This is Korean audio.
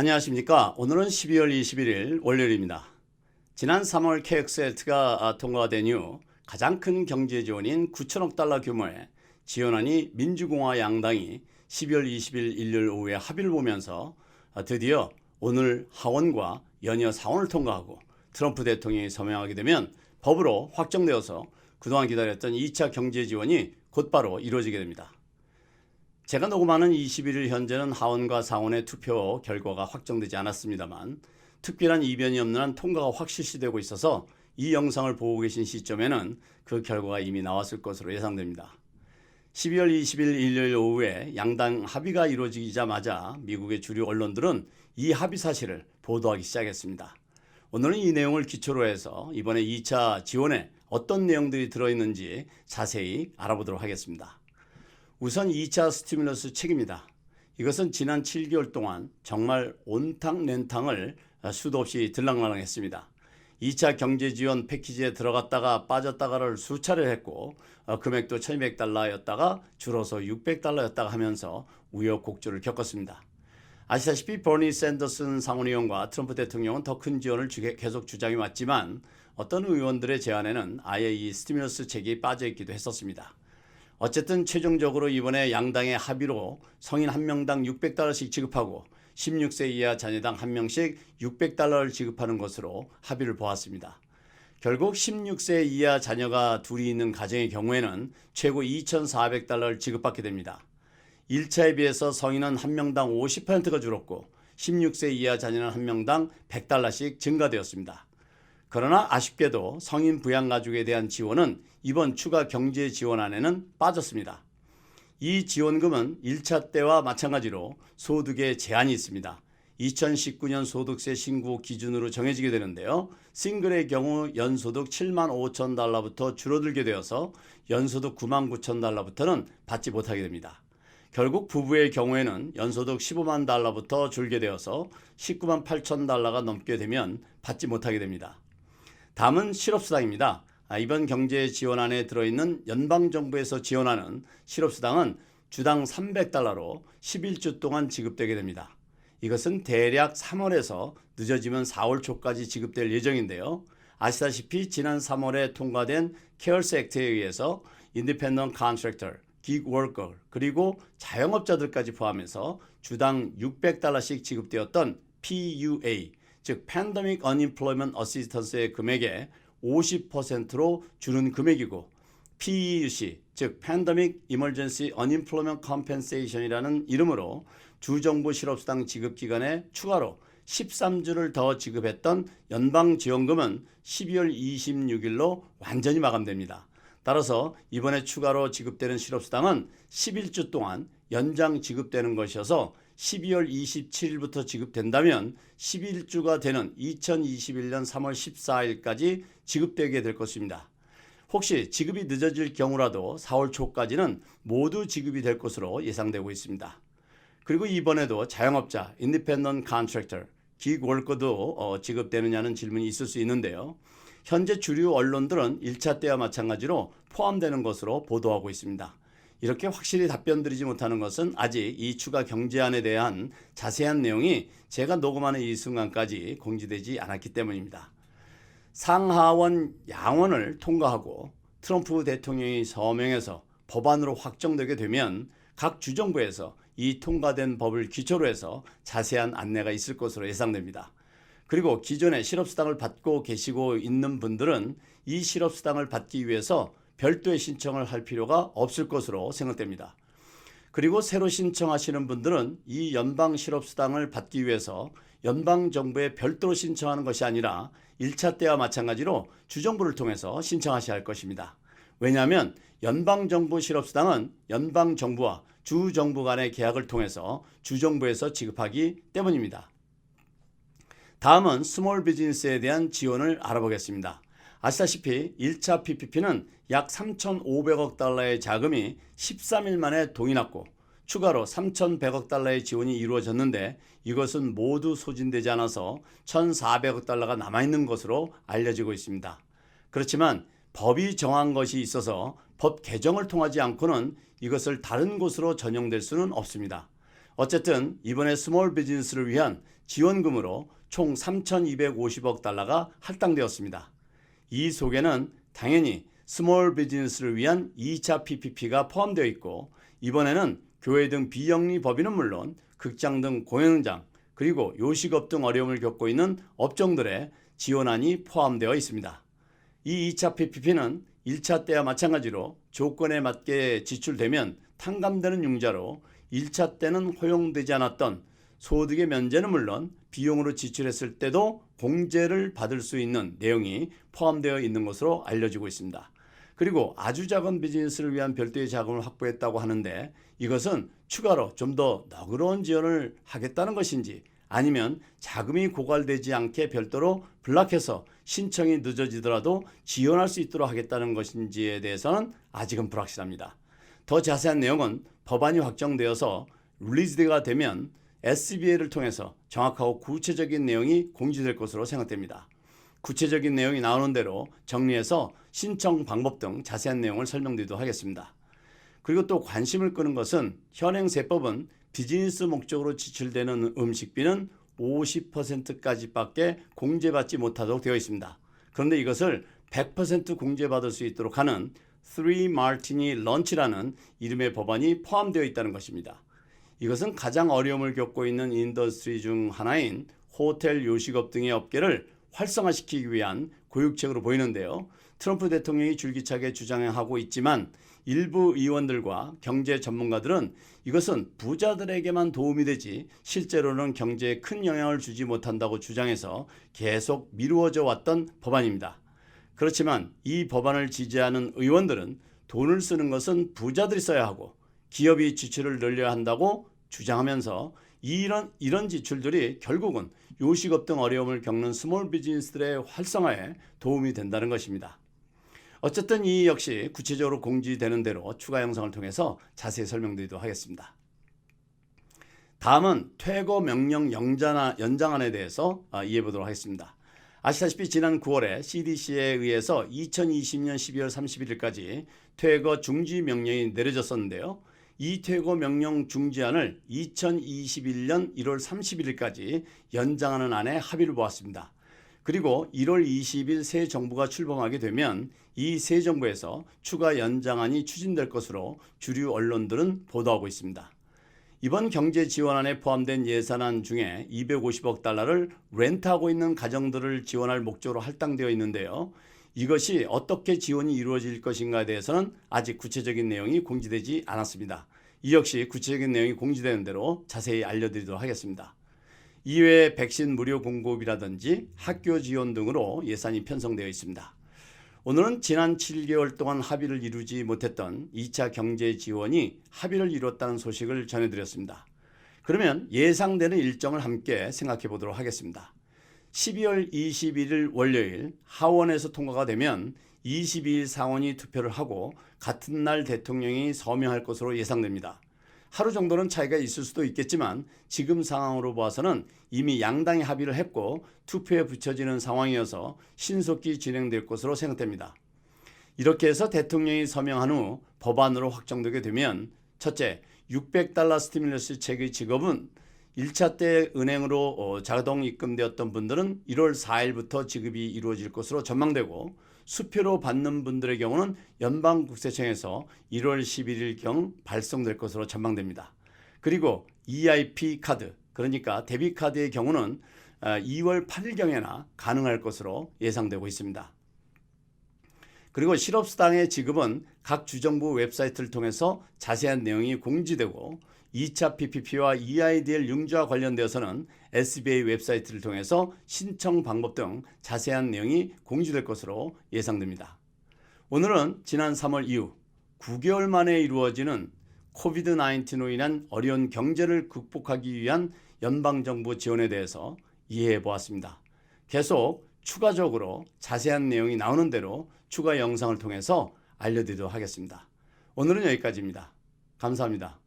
안녕하십니까. 오늘은 12월 21일 월요일입니다. 지난 3월 KX 액트가 통과가 된 이후 가장 큰 경제 지원인 9천억 달러 규모의 지원안이 민주공화 양당이 12월 20일 일요일 오후에 합의를 보면서 드디어 오늘 하원과 연이어 상원을 통과하고 트럼프 대통령이 서명하게 되면 법으로 확정되어서 그동안 기다렸던 2차 경제 지원이 곧바로 이루어지게 됩니다. 제가 녹음하는 21일 현재는 하원과 상원의 투표 결과가 확정되지 않았습니다만 특별한 이변이 없는 한 통과가 확 실시되고 있어서 이 영상을 보고 계신 시점에는 그 결과가 이미 나왔을 것으로 예상됩니다. 12월 20일 일요일 오후에 양당 합의가 이루어지자마자 미국의 주류 언론들은 이 합의 사실을 보도하기 시작했습니다. 오늘은 이 내용을 기초로 해서 이번에 2차 지원에 어떤 내용들이 들어있는지 자세히 알아보도록 하겠습니다. 우선 2차 스티뮬러스 책입니다. 이것은 지난 7개월 동안 정말 온탕nen탕을 수도 없이 들락날락했습니다. 2차 경제 지원 패키지에 들어갔다가 빠졌다가를 수차례 했고 금액도 1200달러였다가 줄어서 600달러였다가 하면서 우여곡절을 겪었습니다. 아시다시피 버니 샌더슨 상원의원과 트럼프 대통령은 더 큰 지원을 계속 주장해 왔지만 어떤 의원들의 제안에는 아예 이 스티뮬러스 책이 빠져있기도 했었습니다. 어쨌든 최종적으로 이번에 양당의 합의로 성인 한 명당 600달러씩 지급하고 16세 이하 자녀당 한 명씩 600달러를 지급하는 것으로 합의를 보았습니다. 결국 16세 이하 자녀가 둘이 있는 가정의 경우에는 최고 2,400달러를 지급받게 됩니다. 1차에 비해서 성인은 한 명당 50%가 줄었고 16세 이하 자녀는 한 명당 100달러씩 증가되었습니다. 그러나 아쉽게도 성인 부양가족에 대한 지원은 이번 추가 경제 지원안에는 빠졌습니다. 이 지원금은 1차 때와 마찬가지로 소득에 제한이 있습니다. 2019년 소득세 신고 기준으로 정해지게 되는데요. 싱글의 경우 연소득 7만 5천 달러부터 줄어들게 되어서 연소득 9만 9천 달러부터는 받지 못하게 됩니다. 결국 부부의 경우에는 연소득 15만 달러부터 줄게 되어서 19만 8천 달러가 넘게 되면 받지 못하게 됩니다. 다음은 실업수당입니다. 이번 경제 지원안에 들어있는 연방정부에서 지원하는 실업수당은 주당 300달러로 11주 동안 지급되게 됩니다. 이것은 대략 3월에서 늦어지면 4월 초까지 지급될 예정인데요. 아시다시피 지난 3월에 통과된 케어스 액트에 의해서 인디펜던트 컨트랙터, 기그 워커 그리고 자영업자들까지 포함해서 주당 600달러씩 지급되었던 PUA 즉 Pandemic Unemployment Assistance의 금액의 50%로 줄은 금액이고 PEUC 즉 Pandemic Emergency Unemployment Compensation이라는 이름으로 주정부 실업수당 지급 기간에 추가로 13주를 더 지급했던 연방지원금은 12월 26일로 완전히 마감됩니다. 따라서 이번에 추가로 지급되는 실업수당은 11주 동안 연장 지급되는 것이어서 12월 27일부터 지급된다면 11주가 되는 2021년 3월 14일까지 지급되게 될 것입니다. 혹시 지급이 늦어질 경우라도 4월 초까지는 모두 지급이 될 것으로 예상되고 있습니다. 그리고 이번에도 자영업자, 인디펜던트 컨트랙터, 기그 워커도 지급되느냐는 질문이 있을 수 있는데요. 현재 주류 언론들은 1차 때와 마찬가지로 포함되는 것으로 보도하고 있습니다. 이렇게 확실히 답변 드리지 못하는 것은 아직 이 추가 경제안에 대한 자세한 내용이 제가 녹음하는 이 순간까지 공지되지 않았기 때문입니다. 상하원 양원을 통과하고 트럼프 대통령이 서명해서 법안으로 확정되게 되면 각 주정부에서 이 통과된 법을 기초로 해서 자세한 안내가 있을 것으로 예상됩니다. 그리고 기존에 실업수당을 받고 계시고 있는 분들은 이 실업수당을 받기 위해서 별도의 신청을 할 필요가 없을 것으로 생각됩니다. 그리고 새로 신청하시는 분들은 이 연방 실업수당을 받기 위해서 연방정부에 별도로 신청하는 것이 아니라 1차 때와 마찬가지로 주정부를 통해서 신청하셔야 할 것입니다. 왜냐하면 연방정부 실업수당은 연방정부와 주정부 간의 계약을 통해서 주정부에서 지급하기 때문입니다. 다음은 스몰 비즈니스에 대한 지원을 알아보겠습니다. 아시다시피 1차 PPP는 약 3,500억 달러의 자금이 13일 만에 동이 났고 추가로 3,100억 달러의 지원이 이루어졌는데 이것은 모두 소진되지 않아서 1,400억 달러가 남아있는 것으로 알려지고 있습니다. 그렇지만 법이 정한 것이 있어서 법 개정을 통하지 않고는 이것을 다른 곳으로 전용될 수는 없습니다. 어쨌든 이번에 스몰 비즈니스를 위한 지원금으로 총 3,250억 달러가 할당되었습니다. 이 속에는 당연히 스몰 비즈니스를 위한 2차 PPP가 포함되어 있고, 이번에는 교회 등 비영리 법인은 물론 극장 등 공연장, 그리고 요식업 등 어려움을 겪고 있는 업종들의 지원안이 포함되어 있습니다. 이 2차 PPP는 1차 때와 마찬가지로 조건에 맞게 지출되면 탕감되는 융자로 1차 때는 허용되지 않았던 소득의 면제는 물론 비용으로 지출했을 때도 공제를 받을 수 있는 내용이 포함되어 있는 것으로 알려지고 있습니다. 그리고 아주 작은 비즈니스를 위한 별도의 자금을 확보했다고 하는데, 이것은 추가로 좀 더 너그러운 지원을 하겠다는 것인지, 아니면 자금이 고갈되지 않게 별도로 블락해서 신청이 늦어지더라도 지원할 수 있도록 하겠다는 것인지에 대해서는 아직은 불확실합니다. 더 자세한 내용은 법안이 확정되어서 릴리즈가 되면 SBA를 통해서 정확하고 구체적인 내용이 공지될 것으로 생각됩니다. 구체적인 내용이 나오는 대로 정리해서 신청 방법 등 자세한 내용을 설명드리도록 하겠습니다. 그리고 또 관심을 끄는 것은 현행 세법은 비즈니스 목적으로 지출되는 음식비는 50%까지밖에 공제받지 못하도록 되어 있습니다. 그런데 이것을 100% 공제받을 수 있도록 하는 3 Martini Lunch라는 이름의 법안이 포함되어 있다는 것입니다. 이것은 가장 어려움을 겪고 있는 인더스트리 중 하나인 호텔, 요식업 등의 업계를 활성화시키기 위한 고육책으로 보이는데요. 트럼프 대통령이 줄기차게 주장하고 있지만 일부 의원들과 경제 전문가들은 이것은 부자들에게만 도움이 되지 실제로는 경제에 큰 영향을 주지 못한다고 주장해서 계속 미루어져 왔던 법안입니다. 그렇지만 이 법안을 지지하는 의원들은 돈을 쓰는 것은 부자들이 써야 하고 기업이 지출을 늘려야 한다고 주장하면서 이런 지출들이 결국은 요식업 등 어려움을 겪는 스몰 비즈니스들의 활성화에 도움이 된다는 것입니다. 어쨌든 이 역시 구체적으로 공지되는 대로 추가 영상을 통해서 자세히 설명드리도록 하겠습니다. 다음은 퇴거 명령 연장안에 대해서 이해해 보도록 하겠습니다. 아시다시피 지난 9월에 CDC에 의해서 2020년 12월 31일까지 퇴거 중지 명령이 내려졌었는데요. 이 퇴거 명령 중지안을 2021년 1월 31일까지 연장하는 안에 합의를 보았습니다. 그리고 1월 20일 새 정부가 출범하게 되면 이 새 정부에서 추가 연장안이 추진될 것으로 주류 언론들은 보도하고 있습니다. 이번 경제 지원안에 포함된 예산안 중에 250억 달러를 렌트하고 있는 가정들을 지원할 목적으로 할당되어 있는데요. 이것이 어떻게 지원이 이루어질 것인가에 대해서는 아직 구체적인 내용이 공지되지 않았습니다. 이 역시 구체적인 내용이 공지되는 대로 자세히 알려드리도록 하겠습니다. 이외에 백신 무료 공급이라든지 학교 지원 등으로 예산이 편성되어 있습니다. 오늘은 지난 7개월 동안 합의를 이루지 못했던 2차 경제 지원이 합의를 이뤘다는 소식을 전해드렸습니다. 그러면 예상되는 일정을 함께 생각해 보도록 하겠습니다. 12월 21일 월요일 하원에서 통과가 되면 22일 상원이 투표를 하고 같은 날 대통령이 서명할 것으로 예상됩니다. 하루 정도는 차이가 있을 수도 있겠지만 지금 상황으로 봐서는 이미 양당이 합의를 했고 투표에 붙여지는 상황이어서 신속히 진행될 것으로 생각됩니다. 이렇게 해서 대통령이 서명한 후 법안으로 확정되게 되면 첫째, 600달러 스티뮬러스 체크의 지급은 1차 때 은행으로 자동 입금되었던 분들은 1월 4일부터 지급이 이루어질 것으로 전망되고 수표로 받는 분들의 경우는 연방국세청에서 1월 11일경 발송될 것으로 전망됩니다. 그리고 EIP 카드, 그러니까 데비카드의 경우는 2월 8일경에나 가능할 것으로 예상되고 있습니다. 그리고 실업수당의 지급은 각 주정부 웹사이트를 통해서 자세한 내용이 공지되고 2차 PPP와 EIDL 융자와 관련되어서는 SBA 웹사이트를 통해서 신청 방법 등 자세한 내용이 공지될 것으로 예상됩니다. 오늘은 지난 3월 이후 9개월 만에 이루어지는 코비드-19로 인한 어려운 경제를 극복하기 위한 연방정부 지원에 대해서 이해해 보았습니다. 계속 추가적으로 자세한 내용이 나오는 대로 추가 영상을 통해서 알려드리도록 하겠습니다. 오늘은 여기까지입니다. 감사합니다.